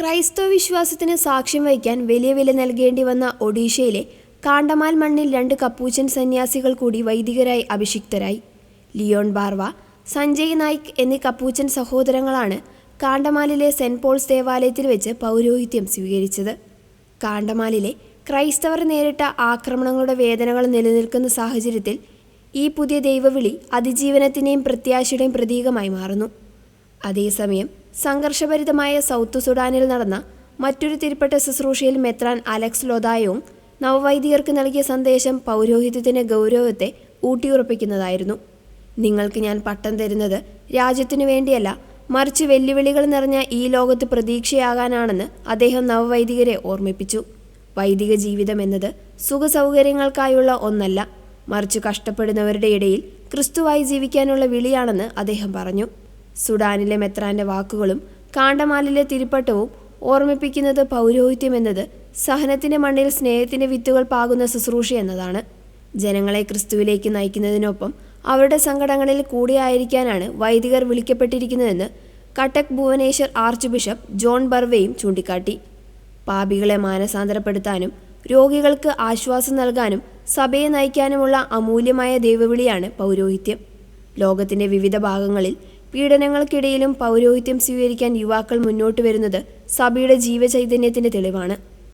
ക്രൈസ്തവ വിശ്വാസത്തിന് സാക്ഷ്യം വഹിക്കാൻ വലിയ വില നൽകേണ്ടി വന്ന ഒഡീഷയിലെ കാണ്ടമാൽ മണ്ണിൽ 2 കപ്പൂച്ചൻ സന്യാസികൾ കൂടി വൈദികരായി അഭിഷിക്തരായി. ലിയോൺ ബാർവ, സഞ്ജയ് നായിക് എന്നീ കപ്പൂച്ചൻ സഹോദരങ്ങളാണ് കാണ്ടമാലിലെ സെന്റ് പോൾസ് ദേവാലയത്തിൽ വെച്ച് പൗരോഹിത്യം സ്വീകരിച്ചത്. കാണ്ടമാലിലെ ക്രൈസ്തവർ നേരിട്ട ആക്രമണങ്ങളുടെ വേദനകൾ നിലനിൽക്കുന്ന സാഹചര്യത്തിൽ ഈ പുതിയ ദൈവവിളി അതിജീവനത്തിൻ്റെയും പ്രത്യാശയുടെയും പ്രതീകമായി മാറുന്നു. അതേസമയം സംഘർഷഭരിതമായ സൗത്ത് സുഡാനിൽ നടന്ന മറ്റൊരു തിരുപ്പട്ട ശുശ്രൂഷയിൽ മെത്രാൻ അലക്സ് ലൊദായവും നവവൈദികർക്ക് നൽകിയ സന്ദേശം പൗരോഹിത്യത്തിൻ്റെ ഗൗരവത്തെ ഊട്ടിയുറപ്പിക്കുന്നതായിരുന്നു. നിങ്ങൾക്ക് ഞാൻ പട്ടം തരുന്നത് രാജ്യത്തിനു വേണ്ടിയല്ല, മറിച്ച് വെല്ലുവിളികൾ നിറഞ്ഞ ഈ ലോകത്ത് പ്രതീക്ഷയാകാനാണെന്ന് അദ്ദേഹം നവവൈദികരെ ഓർമ്മിപ്പിച്ചു. വൈദിക ജീവിതം എന്നത് സുഖസൗകര്യങ്ങൾക്കായുള്ള ഒന്നല്ല, മറിച്ച് കഷ്ടപ്പെടുന്നവരുടെ ഇടയിൽ ക്രിസ്തുവായി ജീവിക്കാനുള്ള വിളിയാണെന്ന് അദ്ദേഹം പറഞ്ഞു. സുഡാനിലെ മെത്രാന്റെ വാക്കുകളും കാണ്ടമാലിലെ തിരുപ്പട്ടവും ഓർമ്മിപ്പിക്കുന്നത് പൗരോഹിത്യം എന്നത് സഹനത്തിന്റെ മണ്ണിൽ സ്നേഹത്തിന്റെ വിത്തുകൾ പാകുന്ന ശുശ്രൂഷ എന്നതാണ്. ജനങ്ങളെ ക്രിസ്തുവിലേക്ക് നയിക്കുന്നതിനൊപ്പം അവരുടെ സങ്കടങ്ങളിൽ കൂടിയായിരിക്കാനാണ് വൈദികർ വിളിക്കപ്പെട്ടിരിക്കുന്നതെന്ന് Cuttack Bhubaneswar arch bishop John ബർവേയും ചൂണ്ടിക്കാട്ടി. പാപികളെ മാനസാന്തരപ്പെടുത്താനും രോഗികൾക്ക് ആശ്വാസം നൽകാനും സഭയെ നയിക്കാനുമുള്ള അമൂല്യമായ ദൈവവിളിയാണ് പൗരോഹിത്യം. ലോകത്തിന്റെ വിവിധ ഭാഗങ്ങളിൽ പീഡനങ്ങൾക്കിടയിലും പൗരോഹിത്യം സ്വീകരിക്കാൻ യുവാക്കൾ മുന്നോട്ട് വരുന്നത് സഭയുടെ ജീവചൈതന്യത്തിന്റെ തെളിവാണ്.